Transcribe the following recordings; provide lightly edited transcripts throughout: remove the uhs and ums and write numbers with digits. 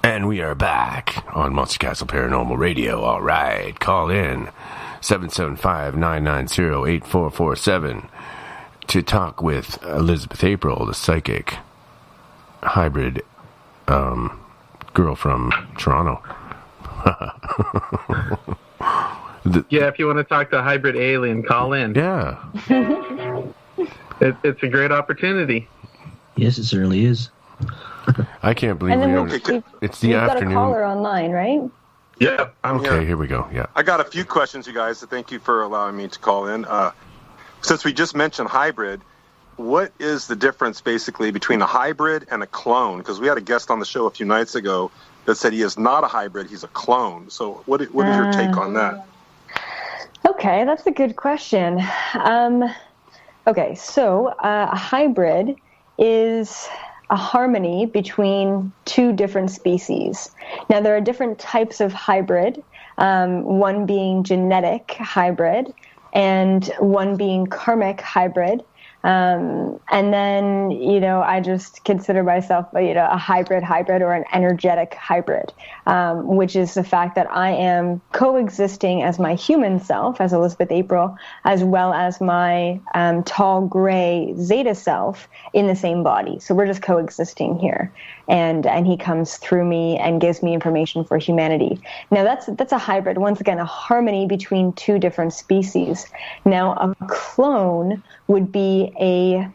And we are back on Monster Castle Paranormal Radio. All right, call in 775-990-8447 to talk with Elizabeth April, the psychic hybrid girl from Toronto. Yeah, if you want to talk to a hybrid alien, call in. Yeah. It's a great opportunity. Yes, it certainly is. I can't believe it's the afternoon. We've got a caller online, right? Yeah, I'm okay, here. Here we go. Yeah. I got a few questions, you guys, so thank you for allowing me to call in. Since we just mentioned hybrid, what is the difference basically between a hybrid and a clone? Because we had a guest on the show a few nights ago that said he is not a hybrid, he's a clone. So what is your take on that? Okay, that's a good question. Okay, so a hybrid is a harmony between two different species. Now, there are different types of hybrid, one being genetic hybrid and one being karmic hybrid. And then, I just consider myself, a hybrid or an energetic hybrid, which is the fact that I am coexisting as my human self, as Elizabeth April, as well as my tall gray Zeta self in the same body. So we're just coexisting here. And he comes through me and gives me information for humanity. Now, that's a hybrid. Once again, a harmony between two different species. Now, a clone would be a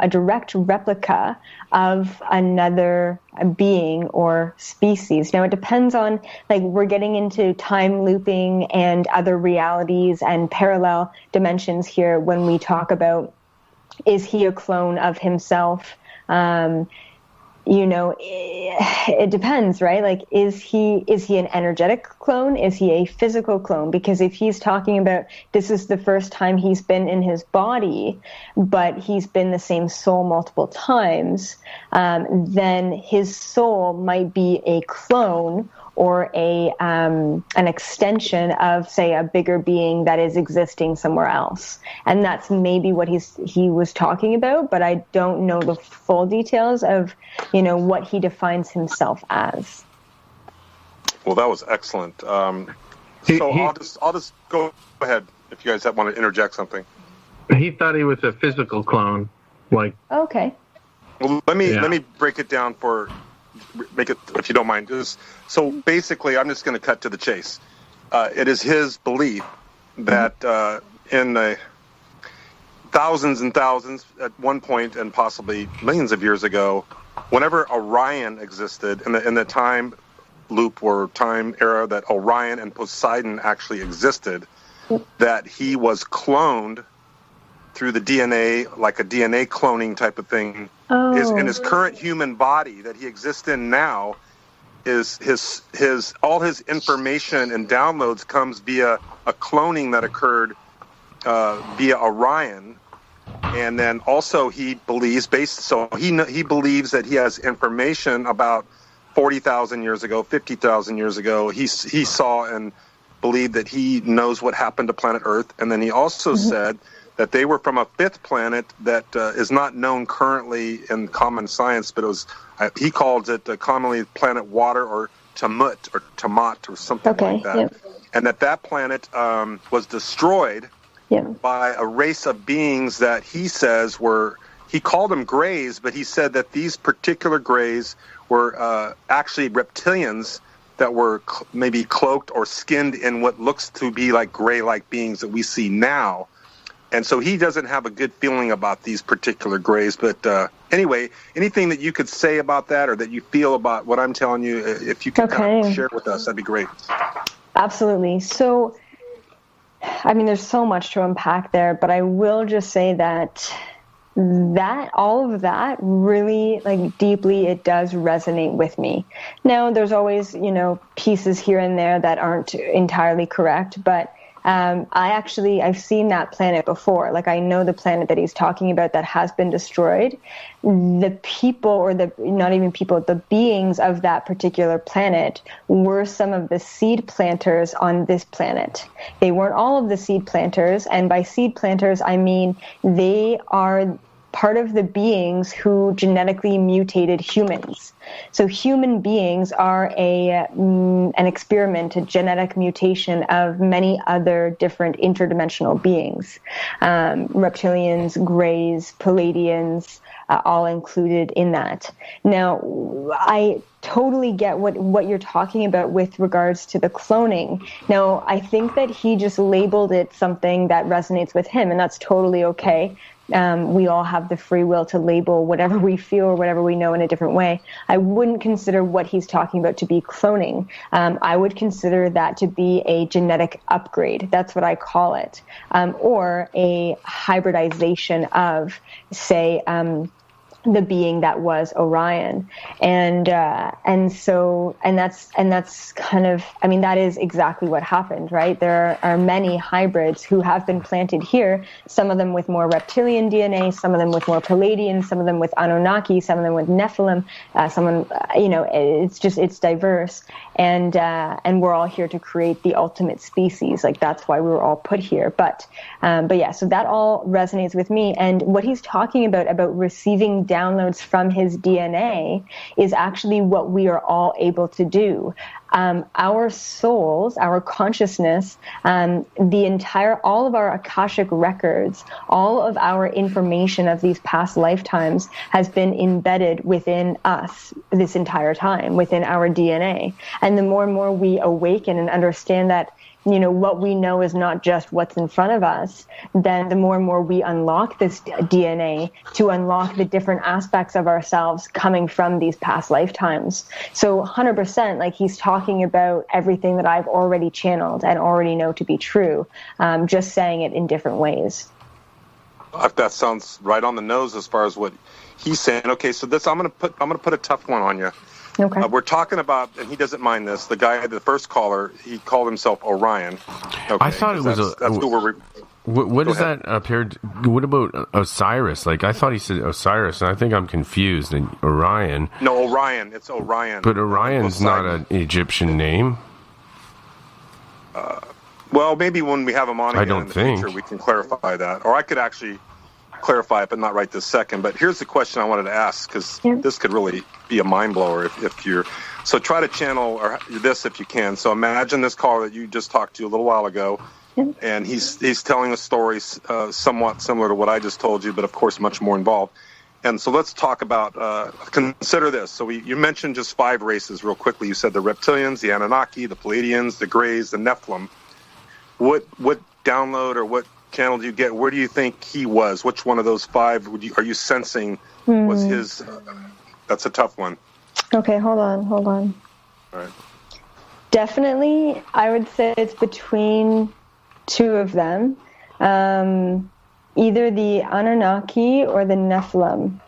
direct replica of another being or species. Now, it depends on, like, we're getting into time looping and other realities and parallel dimensions here when we talk about, is he a clone of himself? It depends, right? Like, is he an energetic clone? Is he a physical clone? Because if he's talking about this is the first time he's been in his body, but he's been the same soul multiple times, then his soul might be a clone or an extension of, say, a bigger being that is existing somewhere else. And that's maybe what he was talking about, but I don't know the full details of, what he defines himself as. Well, that was excellent. I'll just go ahead if you guys want to interject something. He thought he was a physical clone. Like, okay. Well, let me break it down make it, if you don't mind. So basically, I'm just going to cut to the chase. It is his belief that in the thousands and thousands, at one point, and possibly millions of years ago, whenever Orion existed, in the time loop or time era that Orion and Poseidon actually existed, that he was cloned through the DNA, like a DNA cloning type of thing. In his current human body that he exists in now, is his all his information and downloads comes via a cloning that occurred via Orion, and then also he believes he believes that he has information about 40,000 years ago, 50,000 years ago. He saw and believed that he knows what happened to planet Earth, and then he also said that they were from a fifth planet that is not known currently in common science, but he calls it commonly planet Water or Tiamat or something like that. Yep. And that planet was destroyed by a race of beings that he says he called them Greys, but he said that these particular Greys were actually reptilians that were maybe cloaked or skinned in what looks to be like gray-like beings that we see now. And so he doesn't have a good feeling about these particular Greys. But anyway, anything that you could say about that or that you feel about what I'm telling you, if you could kind of share it with us, that'd be great. Absolutely. So, I mean, there's so much to unpack there, but I will just say that all of that really, like, deeply, it does resonate with me. Now, there's always, pieces here and there that aren't entirely correct, but I've seen that planet before. Like, I know the planet that he's talking about that has been destroyed. The people, or not even people, the beings of that particular planet were some of the seed planters on this planet. They weren't all of the seed planters, and by seed planters, I mean they are part of the beings who genetically mutated humans. So human beings are an experiment, a genetic mutation of many other different interdimensional beings. Reptilians, Greys, Palladians, all included in that. Now, I totally get what you're talking about with regards to the cloning. Now, I think that he just labeled it something that resonates with him, and that's totally okay. We all have the free will to label whatever we feel or whatever we know in a different way. I wouldn't consider what he's talking about to be cloning. I would consider that to be a genetic upgrade. That's what I call it. Or a hybridization of, say, the being that was Orion. And that's kind of, I mean, that is exactly what happened, right? There are many hybrids who have been planted here, some of them with more reptilian DNA, some of them with more Palladian, some of them with Anunnaki, some of them with Nephilim, it's diverse. And we're all here to create the ultimate species. Like, that's why we were all put here. But yeah, so that all resonates with me. And what he's talking about receiving downloads from his DNA is actually what we are all able to do. Our souls, our consciousness, all of our Akashic records, all of our information of these past lifetimes has been embedded within us this entire time, within our DNA. And the more and more we awaken and understand that, what we know is not just what's in front of us, then the more and more we unlock this DNA to unlock the different aspects of ourselves coming from these past lifetimes. So 100%, like he's talking about everything that I've already channeled and already know to be true, just saying it in different ways. That sounds right on the nose as far as what he's saying. Okay, so I'm going to put a tough one on you. Okay. We're talking about, and he doesn't mind this. The guy, the first caller, he called himself Orion. Okay, I thought it was that's who we're. What is that appeared? What about Osiris? Like I thought he said Osiris, and I think I'm confused. And Orion. No, Orion. It's Orion. But Orion's not an Egyptian name. Well, maybe when we have him on again in the future, we can clarify that. Or I could actually clarify it, but not right this second. But here's the question I wanted to ask, because this could really be a mind blower if you're. So try to channel this if you can. So imagine this caller that you just talked to a little while ago, and he's telling a story somewhat similar to what I just told you, but of course much more involved. And so let's talk about, consider this. So you mentioned just 5 races real quickly. You said the reptilians, the Anunnaki, the Pleiadians, the Greys, the Nephilim. What download or what channel do you get? Where do you think he was? Which one of those 5 are you sensing was his? That's a tough one. Okay, hold on. All right. Definitely, I would say it's between 2 of them. Either the Anunnaki or the Nephilim.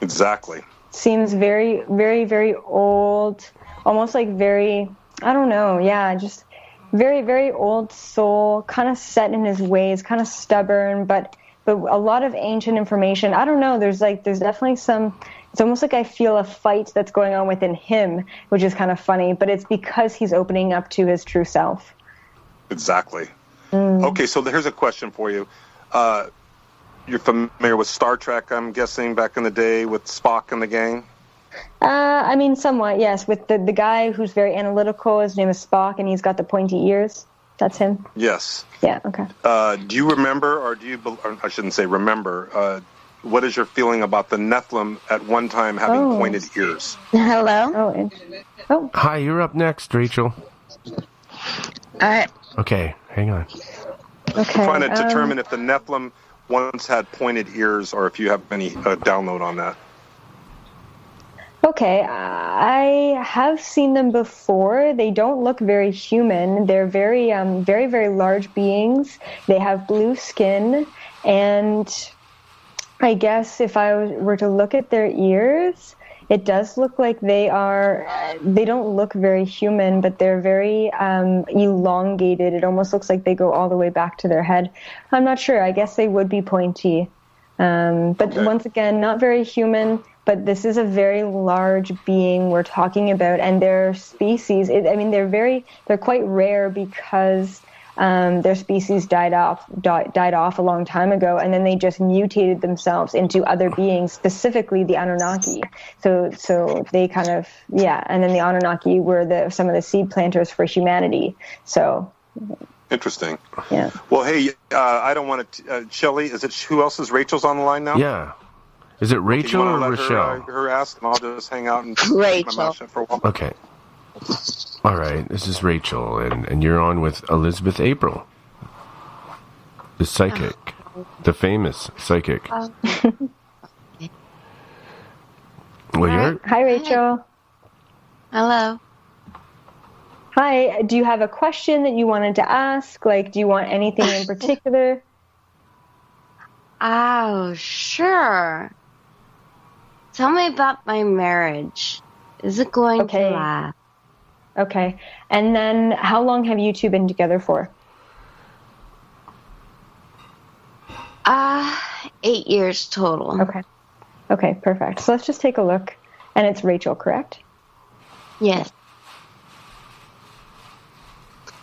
Exactly. Seems very, very, very old, almost like very, I don't know, just very, very old soul, kind of set in his ways, kind of stubborn, but a lot of ancient information. I don't know, there's definitely some, it's almost like I feel a fight that's going on within him, which is kind of funny, but it's because he's opening up to his true self. Exactly. Okay, so here's a question for you. You're familiar with Star Trek, I'm guessing, back in the day with Spock and the gang? I mean, somewhat, yes. With the guy who's very analytical, his name is Spock, and he's got the pointy ears. That's him? Yes. Yeah, okay. Do you remember, or I shouldn't say remember, what is your feeling about the Nephilim at one time having pointed ears? Hello? Oh. Hi, you're up next, Rachel. Okay, hang on. Okay. Trying to determine if the Nephilim once had pointed ears, or if you have any download on that. Okay, I have seen them before. They don't look very human. They're very, very, very large beings. They have blue skin, and I guess if I were to look at their ears, it does look like they don't look very human, but they're very elongated. It almost looks like they go all the way back to their head. I'm not sure. I guess they would be pointy. But once again, not very human. But this is a very large being we're talking about, and their species. They're quite rare because their species died off a long time ago, and then they just mutated themselves into other beings, specifically the Anunnaki. So they kind of and then the Anunnaki were some of the seed planters for humanity. So. Interesting. Yeah. Well, hey, I don't want to. Shelley, who else is Rachel's on the line now? Yeah. Is it Rachel or Rochelle? Her ask, and I'll just hang out and Rachel. my mouth shut for a while. Okay. All right. This is Rachel, and you're on with Elizabeth April, the psychic, the famous psychic. Hi, Rachel. Hello. Hi. Do you have a question that you wanted to ask? Like, do you want anything in particular? Oh, sure. Tell me about my marriage. Is it going to last? Okay. And then how long have you two been together for? 8 years total. Okay, perfect. So let's just take a look. And it's Rachel, correct? Yes.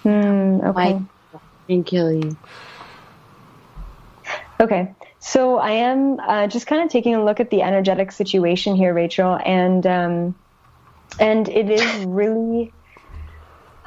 Okay. I can kill you. Okay. So I am just kind of taking a look at the energetic situation here, Rachel, and it is really,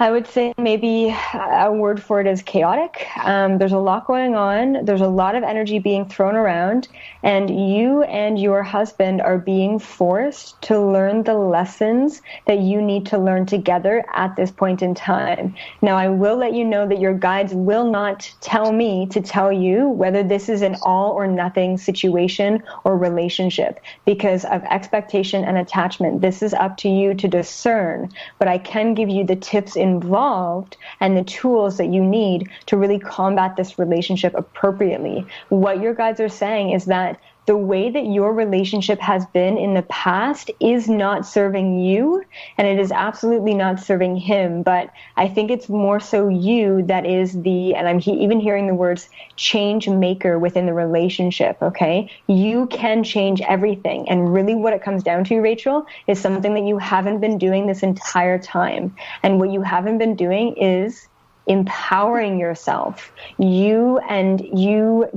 I would say maybe a word for it is chaotic. There's a lot going on. There's a lot of energy being thrown around, and you and your husband are being forced to learn the lessons that you need to learn together at this point in time. Now, I will let you know that your guides will not tell me to tell you whether this is an all or nothing situation or relationship because of expectation and attachment. This is up to you to discern, but I can give you the tips involved and the tools that you need to really combat this relationship appropriately. What your guides are saying is that the way that your relationship has been in the past is not serving you, and it is absolutely not serving him. But I think it's more so you that is and I'm even hearing the words change maker within the relationship, okay? You can change everything. And really what it comes down to, Rachel, is something that you haven't been doing this entire time. And what you haven't been doing is empowering yourself. You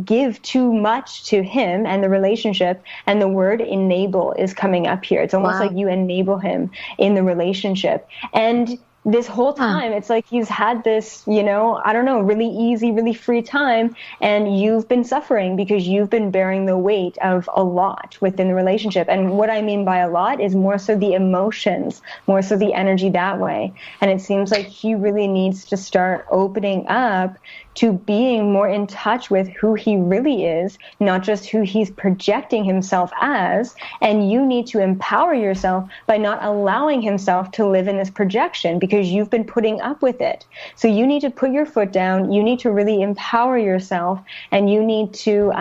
give too much to him and the relationship, and the word enable is coming up here. It's almost like you enable him in the relationship. And this whole time, it's like he's had this, really easy, really free time, and you've been suffering because you've been bearing the weight of a lot within the relationship. And what I mean by a lot is more so the emotions, more so the energy that way. And it seems like he really needs to start opening up to being more in touch with who he really is, not just who he's projecting himself as. And you need to empower yourself by not allowing himself to live in this projection because you've been putting up with it. So you need to put your foot down. You need to really empower yourself, and you need to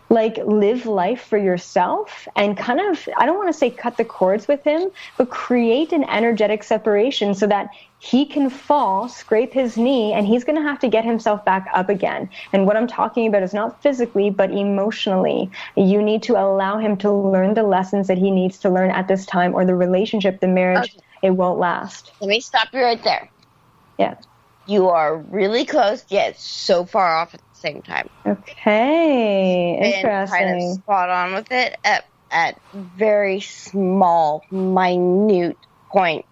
live life for yourself and kind of, I don't want to say cut the cords with him, but create an energetic separation so that he can fall, scrape his knee, and he's going to have to get himself back up again. And what I'm talking about is not physically, but emotionally. You need to allow him to learn the lessons that he needs to learn at this time, or the relationship, the marriage, it won't last. Let me stop you right there. Yeah. You are really close, yet so far off at the same time. Okay, interesting. And kind of spot on with it at very small, minute points.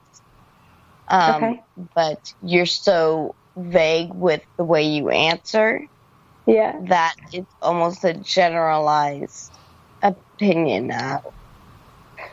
Okay. But you're so vague with the way you answer. Yeah. That it's almost a generalized opinion now.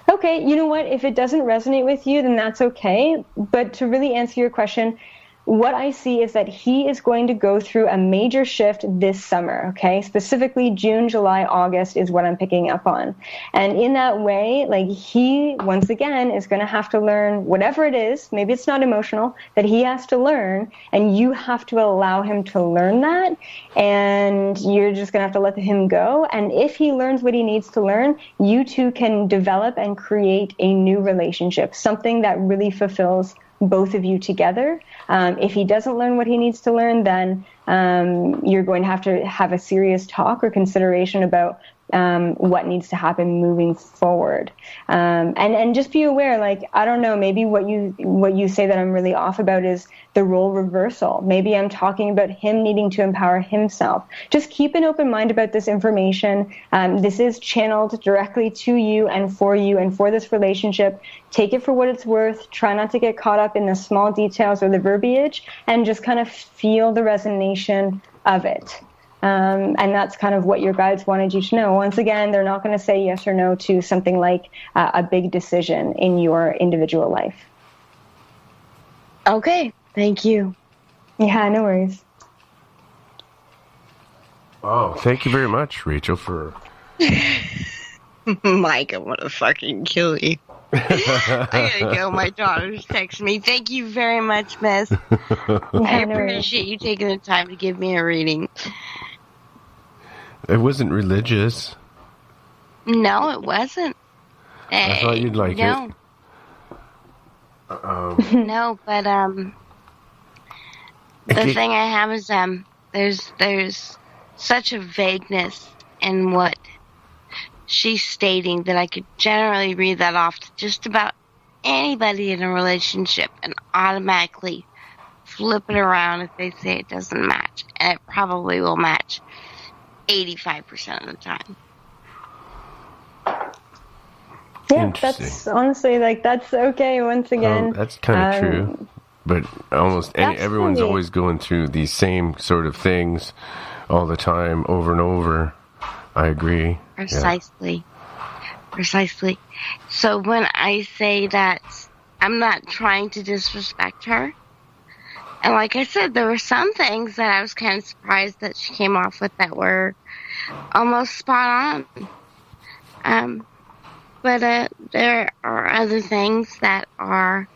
Okay, you know what? If it doesn't resonate with you, then that's okay. But to really answer your question, what I see is that he is going to go through a major shift this summer, okay? Specifically June, July, August is what I'm picking up on. And in that way, he, once again, is going to have to learn whatever it is, maybe it's not emotional, that he has to learn, and you have to allow him to learn that, and you're just going to have to let him go. And if he learns what he needs to learn, you two can develop and create a new relationship, something that really fulfills both of you together. If he doesn't learn what he needs to learn, then you're going to have a serious talk or consideration about what needs to happen moving forward. And just be aware, I don't know, maybe what you say that I'm really off about is the role reversal. Maybe I'm talking about him needing to empower himself. Just keep an open mind about this information. This is channeled directly to you and for this relationship. Take it for what it's worth. Try not to get caught up in the small details or the verbiage, and just kind of feel the resonation of it. And that's kind of what your guides wanted you to know. Once again, they're not going to say yes or no to something like a big decision in your individual life. Okay, thank you. Yeah, no worries. Oh, thank you very much, Rachel, for... Mike, I want to fucking kill you. I gotta go. My daughter's texting me. Thank you very much, miss. I appreciate you taking the time to give me a reading. It wasn't religious. No, it wasn't. I thought you'd like it. No, but the thing I have is there's such a vagueness in what she's stating that I could generally read that off to just about anybody in a relationship and automatically flip it around if they say it doesn't match. And it probably will match 85% of the time. Yeah, that's honestly, that's okay. Once again, that's kind of true. but almost everyone's Absolutely. always going through these same sort of things all the time, over and over. I agree. Precisely. Precisely. So when I say that I'm not trying to disrespect her, and like I said, there were some things that I was kind of surprised that she came off with that were almost spot on. But there are other things that are,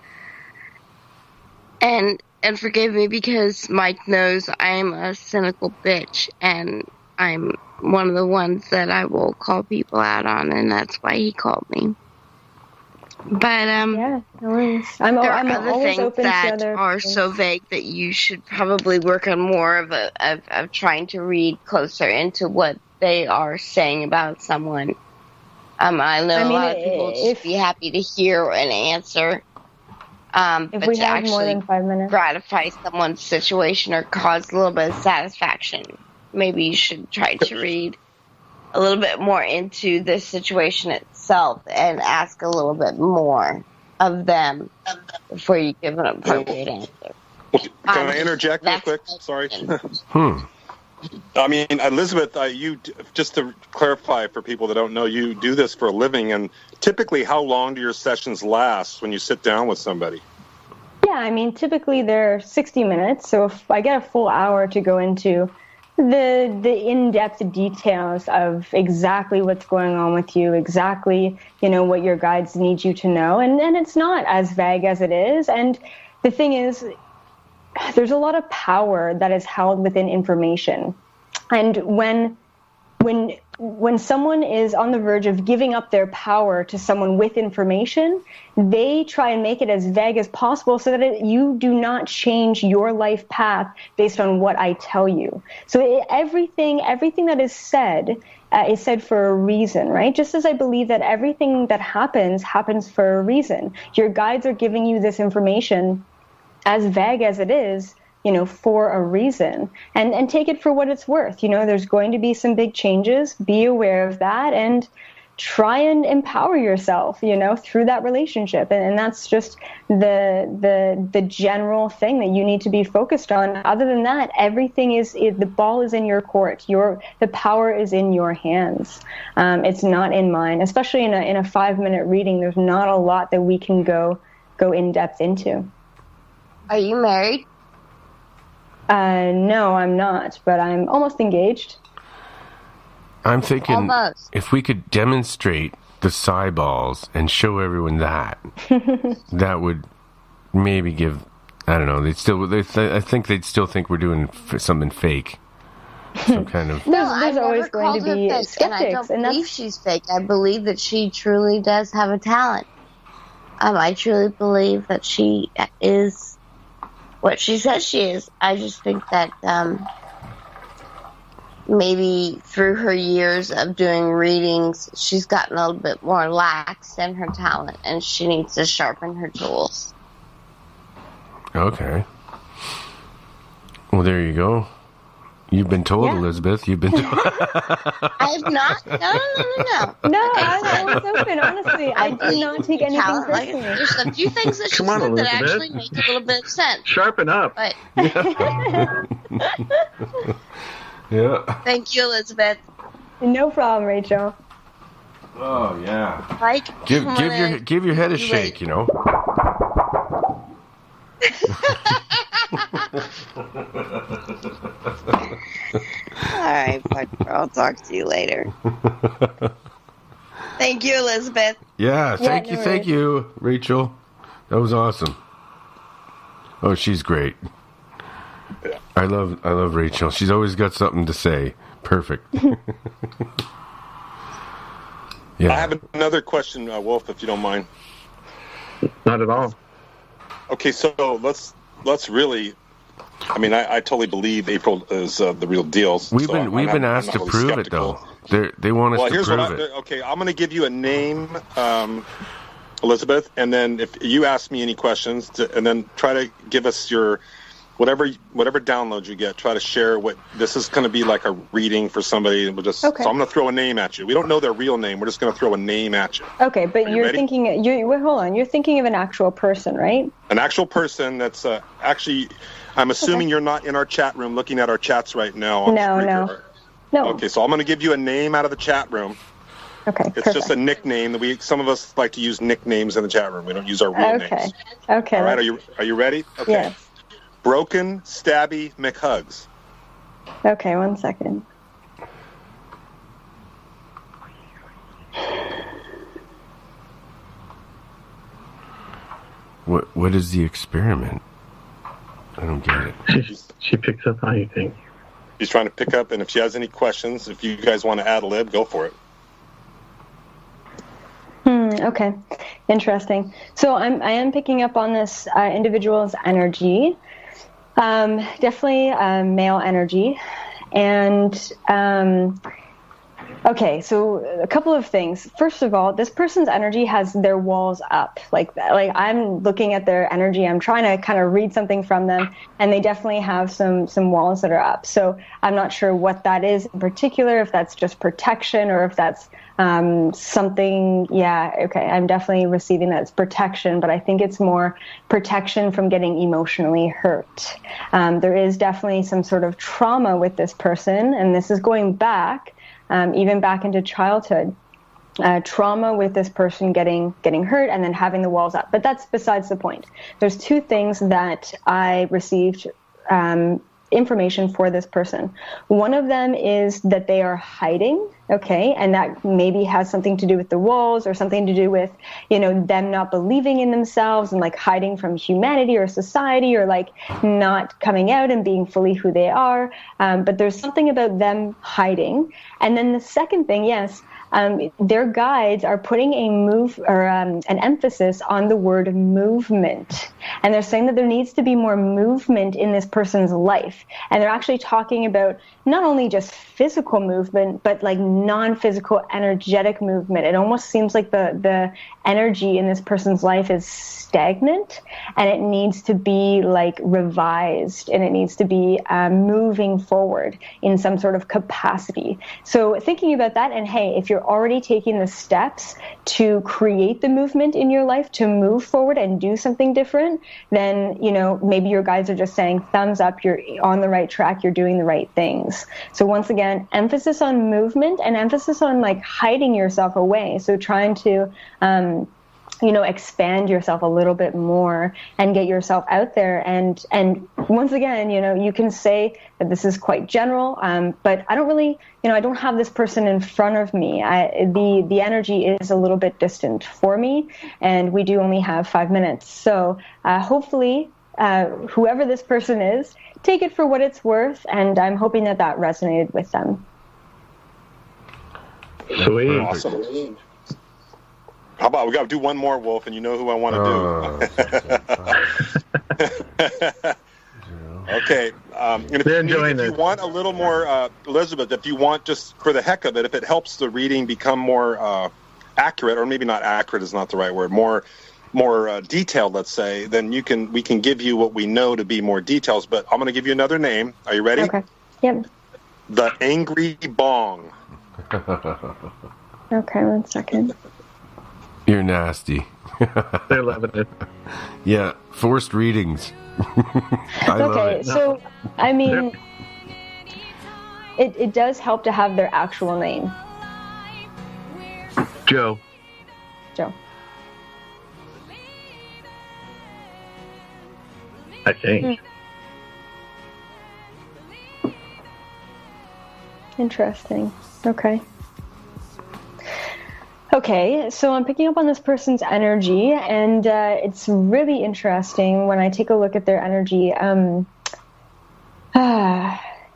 and forgive me because Mike knows I'm a cynical bitch, and I'm one of the ones that I will call people out on, and that's why he called me. But Yeah, no worries. I'm there are always other things open that to other are things. so vague that you should probably work on more of trying to read closer into what they are saying about someone. I know a lot of people would just be happy to hear an answer, If but we to have more actually than 5 minutes. gratify someone's situation or cause a little bit of satisfaction, maybe you should try to read a little bit more into the situation itself and ask a little bit more of them before you give an appropriate answer. Can I interject real That's quick? my Sorry. opinion. I mean, Elizabeth, you just to clarify for people that don't know, you do this for a living, and typically, how long do your sessions last when you sit down with somebody? Yeah, I mean, typically they're 60 minutes, so if I get a full hour to go into the in-depth details of exactly what's going on with you, exactly, what your guides need you to know, and it's not as vague as it is. And the thing is, there's a lot of power that is held within information. And when someone is on the verge of giving up their power to someone with information, they try and make it as vague as possible so that you do not change your life path based on what I tell you. So everything that is said for a reason, right? Just as I believe that everything that happens for a reason. Your guides are giving you this information as vague as it is, for a reason, and take it for what it's worth. There's going to be some big changes. Be aware of that and try and empower yourself, through that relationship. And that's just the general thing that you need to be focused on. Other than that, everything is the ball is in your court. The power is in your hands. It's not in mine. Especially in a 5-minute reading, there's not a lot that we can go in depth into. Are you married? No, I'm not, but I'm almost engaged. I'm thinking Almost. if we could demonstrate the psi balls and show everyone that, that would maybe give, I don't know, I think they'd still think we're doing something fake. Some kind of... There's I've always never going to called her be fake, and I skeptics, don't and believe she's fake. I believe that she truly does have a talent. I truly believe that she is what she says she is. I just think that maybe through her years of doing readings, she's gotten a little bit more lax in her talent, and she needs to sharpen her tools. Okay. Well, there you go. You've been told, Yeah. Elizabeth. You've been told. I have not. No. No, I'm always open. Honestly, I do believe not take in anything talent. Like, personally. there's a few things that she Come on, said that Elizabeth. actually make a little bit of sense. Sharpen up. But Yeah. thank you, Elizabeth. No problem, Rachel. Oh, yeah. Like, Give your head a You shake, wait. All right, Parker, I'll talk to you later. Thank you, Elizabeth. Yeah, Yeah, thank no you, worries. thank you, Rachel. That was awesome. Oh, she's great. I love Rachel. She's always got something to say. Perfect. Yeah. I have another question, Wolf, if you don't mind. Not at all. Okay, so let's really. I mean, I totally believe April is the real deal. We've so been I'm asked not to really prove skeptical. it though. They want us Well, to here's prove what it. okay, I'm going to give you a name, Elizabeth, and then if you ask me any questions, and then try to give us your whatever download you get, try to share what this is going to be like a reading for somebody. We'll just, okay. So I'm going to throw a name at you. We don't know their real name. We're just going to throw a name at you. Okay, but you're ready? thinking. Wait, hold on. You're thinking of an actual person, right? An actual person that's actually. I'm assuming you're not in our chat room looking at our chats right now. No. Okay, so I'm going to give you a name out of the chat room. Okay, it's perfect. just a nickname that some of us like to use nicknames in the chat room. We don't use our real names. Okay. All right, are you ready? Okay. Yes. Broken Stabby McHugs. Okay, 1 second. What is the experiment? I don't get it. She picks up anything. She's trying to pick up, and if she has any questions, if you guys want to ad lib, go for it. Okay, interesting. So I am picking up on this individual's energy, definitely male energy, and okay. So a couple of things. First of all, this person's energy has their walls up. Like I'm looking at their energy. I'm trying to kind of read something from them, and they definitely have some walls that are up. So I'm not sure what that is in particular. If that's just protection, or if that's something. Yeah, okay. I'm definitely receiving that it's protection, but I think it's more protection from getting emotionally hurt. There is definitely some sort of trauma with this person, and this is going back. Even back into childhood, trauma with this person getting hurt and then having the walls up. But that's besides the point. There's two things that I received information for this person. One of them is that they are hiding, okay, and that maybe has something to do with the walls or something to do with, them not believing in themselves and like hiding from humanity or society, or like not coming out and being fully who they are. But there's something about them hiding. And then the second thing, yes, their guides are putting an emphasis on the word movement. And they're saying that there needs to be more movement in this person's life. And they're actually talking about not only just physical movement, but like non-physical energetic movement. It almost seems like the energy in this person's life is stagnant, and it needs to be like revised, and it needs to be moving forward in some sort of capacity. So thinking about that, and hey, if you're already taking the steps to create the movement in your life, to move forward and do something different, then, maybe your guides are just saying, thumbs up, you're on the right track, you're doing the right things. So once again, emphasis on movement and emphasis on like hiding yourself away. So trying to, expand yourself a little bit more and get yourself out there. And once again, you can say that this is quite general, but I don't really, I don't have this person in front of me. The energy is a little bit distant for me, and we do only have 5 minutes. So hopefully, whoever this person is, take it for what it's worth, and I'm hoping that resonated with them. Sweet. Awesome. How about we got to do one more, Wolf, and you know who I want to do. Okay. And if you want a little more, Elizabeth, if you want just for the heck of it, if it helps the reading become more accurate, or maybe not accurate is not the right word, more detailed, let's say, then we can give you what we know to be more details. But I'm going to give you another name. Are you ready? Okay. Yep. The Angry Bong. Okay, 1 second. You're nasty. They're loving it. Yeah, forced readings. I love it. So, I mean, it does help to have their actual name. Joe. I think. Interesting. Okay, so I'm picking up on this person's energy, and it's really interesting when I take a look at their energy.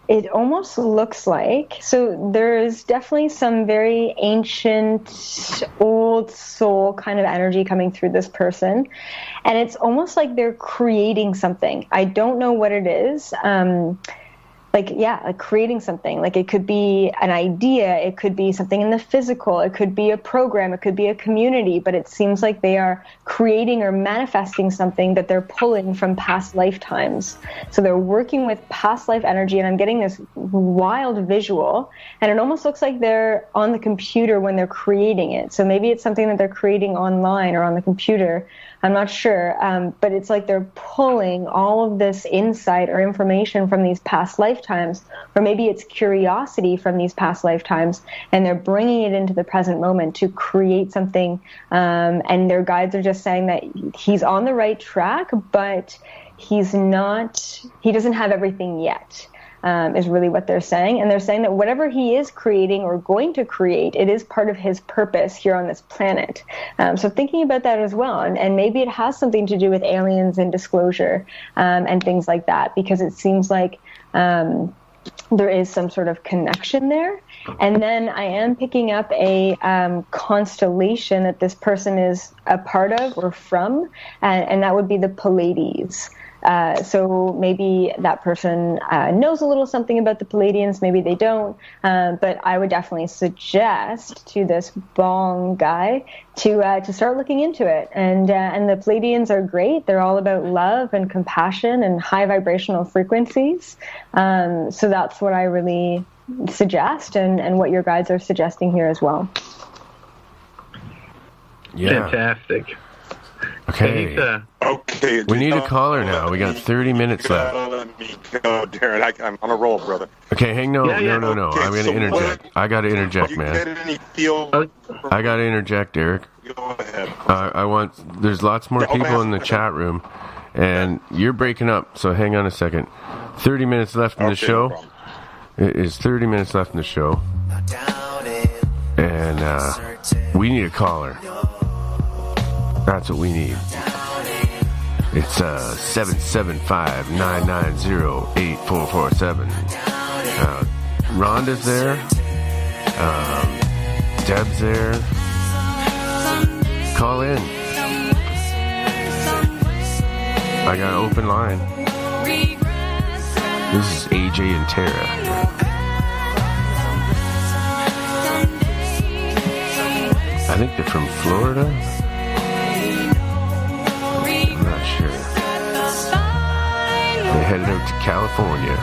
It almost looks like, so there's definitely some very ancient, old soul kind of energy coming through this person, and it's almost like they're creating something. I don't know what it is. like creating something. Like it could be an idea, it could be something in the physical, it could be a program, it could be a community, but it seems like they are creating or manifesting something that they're pulling from past lifetimes. So they're working with past life energy, and I'm getting this wild visual, and it almost looks like they're on the computer when they're creating it. So maybe it's something that they're creating online or on the computer. I'm not sure, but it's like they're pulling all of this insight or information from these past lifetimes, or maybe it's curiosity from these past lifetimes, and they're bringing it into the present moment to create something, and their guides are just saying that he's on the right track, but he doesn't have everything yet. Is really what they're saying. And they're saying that whatever he is creating or going to create, it is part of his purpose here on this planet. So thinking about that as well. And maybe it has something to do with aliens and disclosure and things like that, because it seems like there is some sort of connection there. And then I am picking up a constellation that this person is a part of or from, and that would be the Pleiades. So maybe that person knows a little something about the Pleiadians, maybe they don't, but I would definitely suggest to this Bong guy to start looking into it. And the Pleiadians are great. They're all about love and compassion and high vibrational frequencies. So that's what I really suggest, and what your guides are suggesting here as well. Yeah. Fantastic. Okay. Okay. We need a caller now. We got 30 minutes left. Let me go, Darren. I'm on a roll, brother. Okay, no. Okay, I'm going to interject. I got to interject, you man. get any feel? I got to interject, Eric. Go ahead. There's lots more people in the chat room, and you're breaking up, so hang on a second. 30 minutes left in the show. No, It is 30 minutes left in the show. And we need a caller. That's what we need. It's 775-990-8447. Rhonda's there. Deb's there. Call in. I got an open line. This is AJ and Tara. I think they're from Florida. I'm not sure. They headed out to California.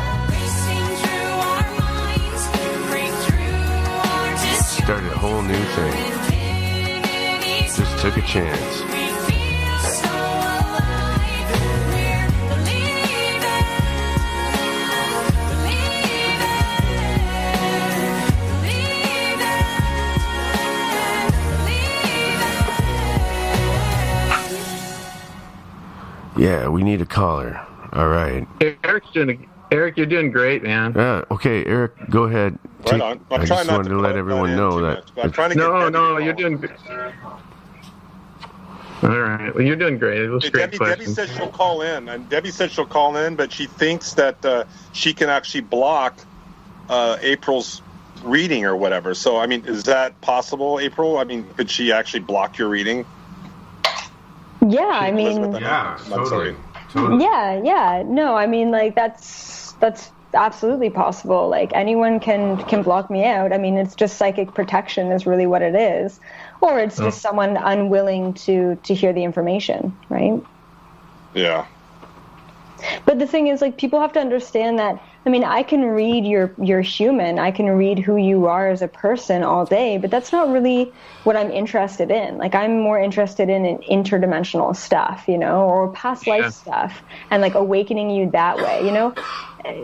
Started a whole new thing. Just took a chance. Yeah, we need a caller. All right. Eric, you're doing great, man. Okay, Eric, go ahead. Right on. I just wanted to let everyone know that. You're doing good. All right. Well, you're doing great. It was great. Debbie said she'll call in, but she thinks that she can actually block April's reading or whatever. So, I mean, is that possible, April? I mean, could she actually block your reading? Yeah, I mean, Yeah, totally. yeah. No, I mean, like that's absolutely possible. Like anyone can block me out. I mean, it's just psychic protection is really what it is, or it's just someone unwilling to hear the information, right? Yeah. But the thing is, like, people have to understand that, I mean, I can read you're human. I can read who you are as a person all day, but that's not really what I'm interested in. Like, I'm more interested in interdimensional stuff, or past life stuff, and like awakening you that way,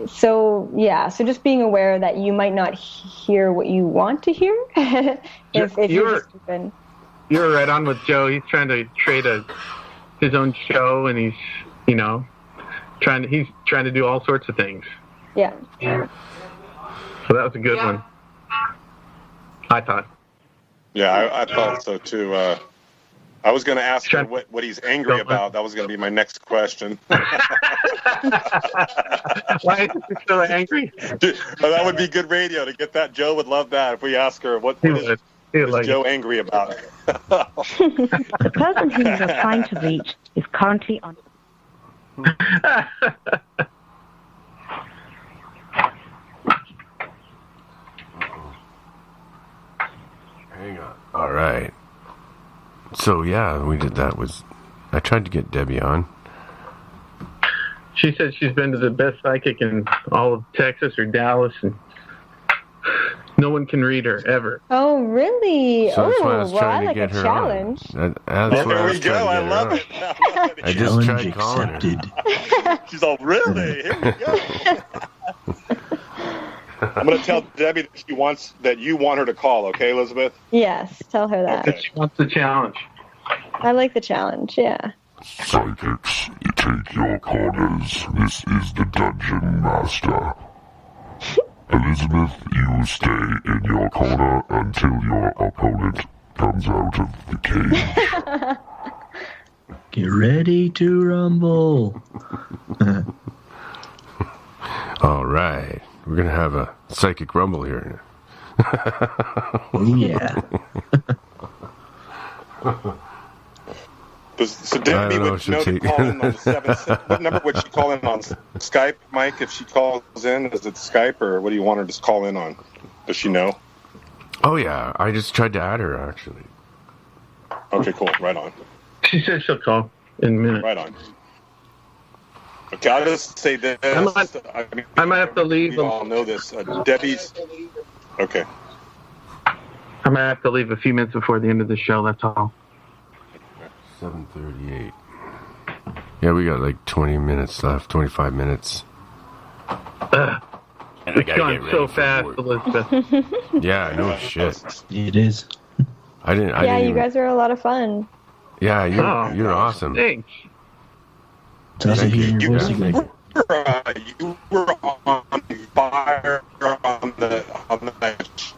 So, yeah, so just being aware that you might not hear what you want to hear if you're just open. You're right on with Joe. He's trying to create his own show, and he's trying to do all sorts of things. Yeah. So that was a good one, I thought. Yeah, I thought so too. I was going to ask her what he's angry about. That was going to be my next question. Why is he so angry? That would be good radio to get that. Joe would love that if we ask her what is Joe angry about. The person who you are trying to reach is currently on. All right. So, yeah, we did that. I tried to get Debbie on. She said she's been to the best psychic in all of Texas or Dallas, and no one can read her, ever. Oh, really? So that's why I was well, I trying to like get a her challenge. on. That's why There I we was go. trying to I get love her it. on. I love it. I just tried Challenge calling her. accepted. She's all, really? Here we go. I'm going to tell Debbie that you want her to call, okay, Elizabeth? Yes, tell her that. Okay. She wants the challenge. I like the challenge, yeah. Psychics, you take your corners. This is the Dungeon Master. Elizabeth, you stay in your corner until your opponent comes out of the cage. Get ready to rumble. All right. We're going to have a psychic rumble here. Oh, yeah. So Debbie know would if she'll know to take- call in on the 7. What number would she call in on? Skype, Mike? If she calls in, is it Skype, or what do you want her to call in on? Does she know? Oh, yeah. I just tried to add her, actually. Okay, cool. Right on. She said she'll call in a minute. Right on. Okay, I'll just say this. I might have to leave. We all know this. Debbie's... Okay. I might have to leave a few minutes before the end of the show, that's all. 7:38. Yeah, we got like 20 minutes left, 25 minutes. And It's gone so fast, Elizabeth. Yeah, no shit. It is. I didn't Yeah, you even, guys are a lot of fun. Yeah, you're Oh, awesome. Thanks. It's awesome Thank you. hearing your voice again. You were on fire on the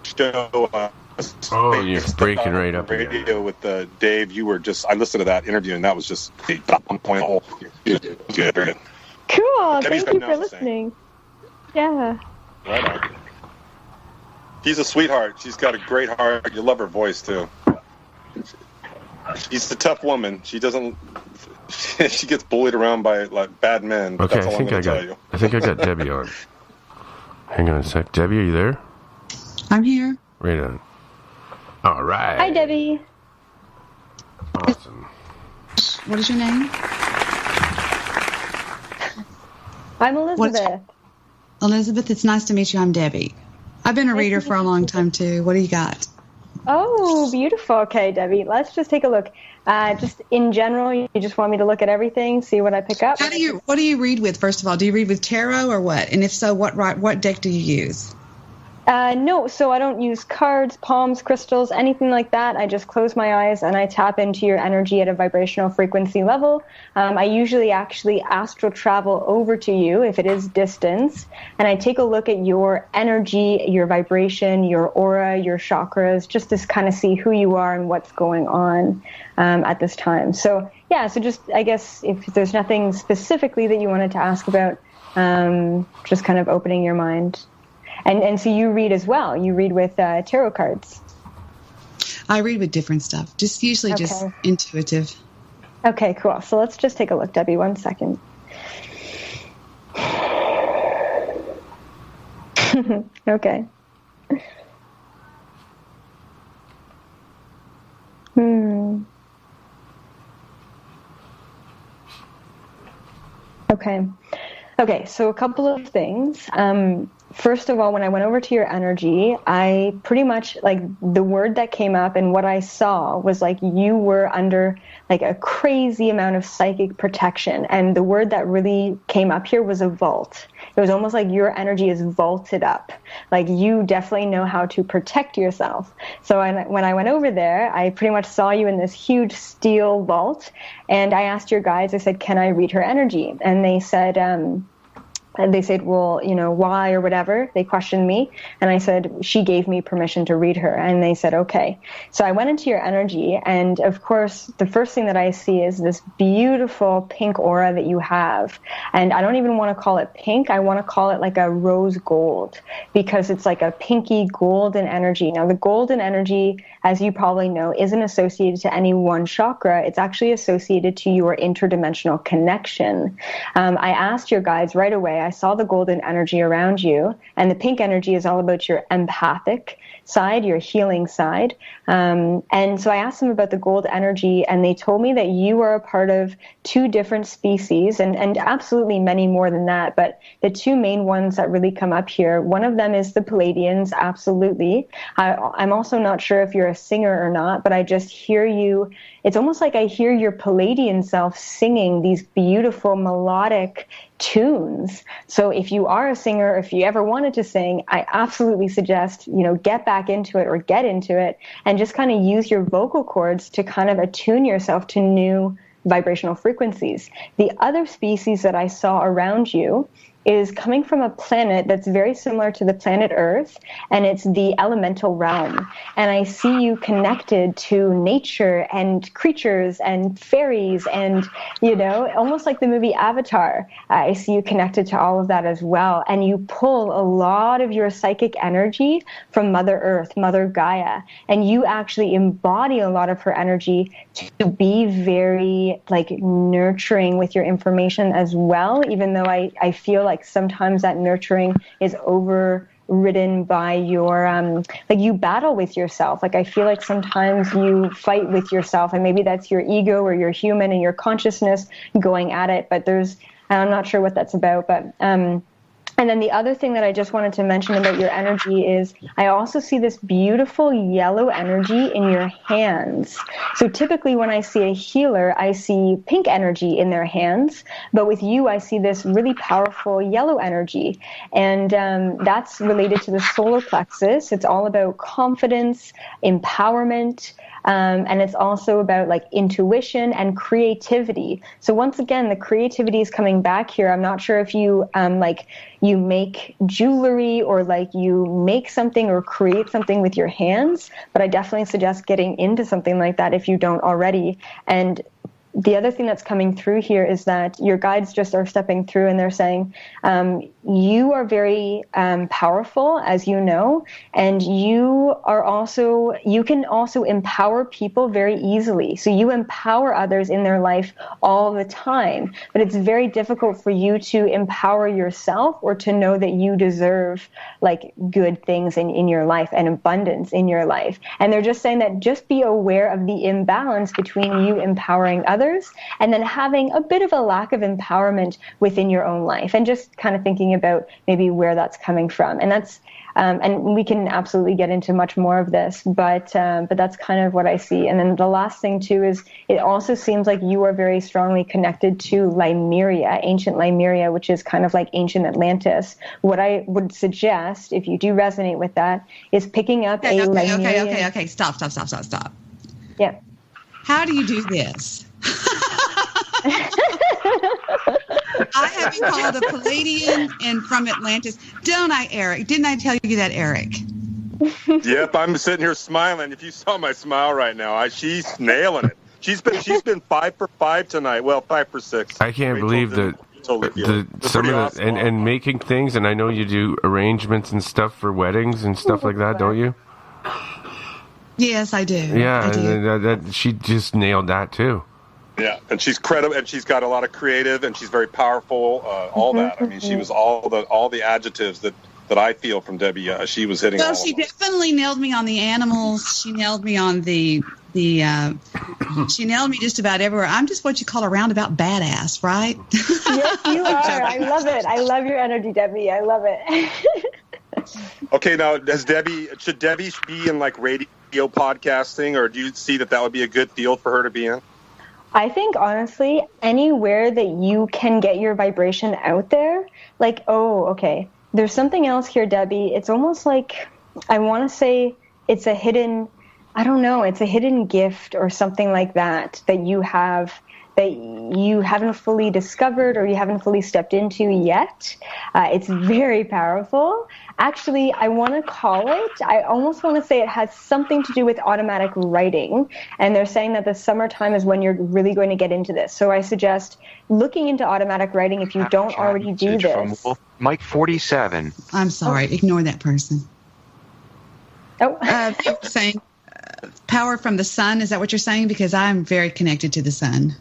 show. Oh, you're breaking right up radio again. with Dave. You were just. I listened to that interview, and that was just on point. Oh, good. Cool. Debbie's Thank you got for nothing to say. listening. Yeah. Right on. She's a sweetheart. She's got a great heart. You love her voice too. She's a tough woman. She doesn't. She gets bullied around by like bad men. Okay, That's all I'm gonna tell you. I think I got Debbie on. Hang on a sec. Debbie, are you there? I'm here. Right on. All right. Hi, Debbie. Awesome. What is your name? I'm Elizabeth. Elizabeth, it's nice to meet you. I'm Debbie. I've been a reader for a long time, too. What do you got? Oh, beautiful. Okay, Debbie, let's just take a look. Just in general, you just want me to look at everything, see what I pick up? What do you read with, first of all? Do you read with tarot or what? And if so, what deck do you use? No, so I don't use cards, palms, crystals, anything like that. I just close my eyes and I tap into your energy at a vibrational frequency level. I usually actually astral travel over to you if it is distance, and I take a look at your energy, your vibration, your aura, your chakras, just to kind of see who you are and what's going on at this time. So yeah, so just I guess if there's nothing specifically that you wanted to ask about, just kind of opening your mind. And so you read as well. You read with tarot cards. I read with different stuff. Just usually just intuitive. Okay, cool. So let's just take a look, Debbie. 1 second. Okay. Okay, so a couple of things. First of all, when I went over to your energy, I pretty much, like, the word that came up and what I saw was like you were under like a crazy amount of psychic protection. And the word that really came up here was a vault. It was almost like your energy is vaulted up. Like you definitely know how to protect yourself. So when I went over there, I pretty much saw you in this huge steel vault. And I asked your guides, I said, can I read her energy? And they said, well, you know, why or whatever. They questioned me, and I said she gave me permission to read her, and they said okay. So I went into your energy, and of course, the first thing that I see is this beautiful pink aura that you have. And I don't even want to call it pink. I want to call it like a rose gold, because it's like a pinky golden energy. Now, the golden energy, as you probably know, isn't associated to any one chakra. It's actually associated to your interdimensional connection. I asked your guides right away. I saw the golden energy around you, and the pink energy is all about your empathic side, your healing side. And so I asked them about the gold energy, and they told me that you are a part of 2 different species, and absolutely many more than that. But the 2 main ones that really come up here, one of them is the Pleiadians, absolutely. I'm also not sure if you're a singer or not, but I just hear you. It's almost like I hear your Pleiadian self singing these beautiful melodic tunes. So if you are a singer, if you ever wanted to sing, I absolutely suggest, get back into it or get into it and just kind of use your vocal cords to kind of attune yourself to new vibrational frequencies. The other species that I saw around you is coming from a planet that's very similar to the planet Earth, and it's the elemental realm. And I see you connected to nature and creatures and fairies and, almost like the movie Avatar. I see you connected to all of that as well. And you pull a lot of your psychic energy from Mother Earth, Mother Gaia, and you actually embody a lot of her energy to be very nurturing with your information as well, even though I feel like sometimes that nurturing is overridden by your you battle with yourself. I feel like sometimes you fight with yourself, and maybe that's your ego or your human and your consciousness going at it, but I'm not sure what that's about, but and then the other thing that I just wanted to mention about your energy is I also see this beautiful yellow energy in your hands. So typically when I see a healer, I see pink energy in their hands, but with you, I see this really powerful yellow energy. And that's related to the solar plexus. It's all about confidence, empowerment, and it's also about intuition and creativity. So once again, the creativity is coming back here. I'm not sure if you you make jewelry or you make something or create something with your hands, but I definitely suggest getting into something like that if you don't already. And the other thing that's coming through here is that your guides just are stepping through and they're saying, you are very powerful, as you know, and you can also empower people very easily. So you empower others in their life all the time, but it's very difficult for you to empower yourself or to know that you deserve good things in your life and abundance in your life. And they're just saying that just be aware of the imbalance between you empowering others and then having a bit of a lack of empowerment within your own life, and just kind of thinking about maybe where that's coming from. And that's and we can absolutely get into much more of this, but that's kind of what I see. And then the last thing too is it also seems like you are very strongly connected to Lemuria, ancient Lemuria, which is kind of like ancient Atlantis. What I would suggest, if you do resonate with that, is picking up Lemuria. Okay. Stop. Yeah. How do you do this? I have been called a Pleiadian and from Atlantis. Don't I, Eric? Didn't I tell you that, Eric? Yep, I'm sitting here smiling. If you saw my smile right now, she's nailing it. She's been 5 for 5 tonight. Well, 5 for 6. I can't believe that some of the and making things. And I know you do arrangements and stuff for weddings and stuff like that, don't you? Yes, I do. Yeah, I do. That she just nailed that too. Yeah, and she's credible, and she's got a lot of creative, and she's very powerful. All that. I mean, she was all the adjectives that I feel from Debbie. She was hitting. So she definitely nailed me on the animals. She nailed me on the. She nailed me just about everywhere. I'm just what you call a roundabout badass, right? Yes, you are. I love it. I love your energy, Debbie. I love it. Okay, now should Debbie be in radio podcasting, or do you see that would be a good field for her to be in? I think, honestly, anywhere that you can get your vibration out there, there's something else here, Debbie. It's almost like, I want to say it's a hidden, it's a hidden gift or something like that you have, that you haven't fully discovered or you haven't fully stepped into yet. It's very powerful. Actually, I want to call it, I almost want to say it has something to do with automatic writing. And they're saying that the summertime is when you're really going to get into this. So I suggest looking into automatic writing if you don't already do this. From Mike 47. I'm sorry. Ignore that person. Oh. You're saying power from the sun. Is that what you're saying? Because I'm very connected to the sun.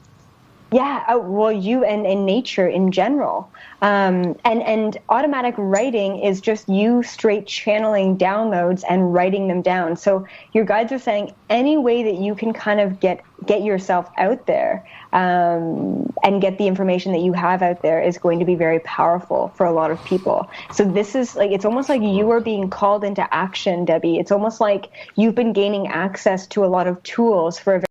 Yeah, well, you and nature in general. And automatic writing is just you straight channeling downloads and writing them down. So your guides are saying any way that you can kind of get yourself out there and get the information that you have out there is going to be very powerful for a lot of people. So this is like, it's almost like you are being called into action, Debbie. It's almost like you've been gaining access to a lot of tools for a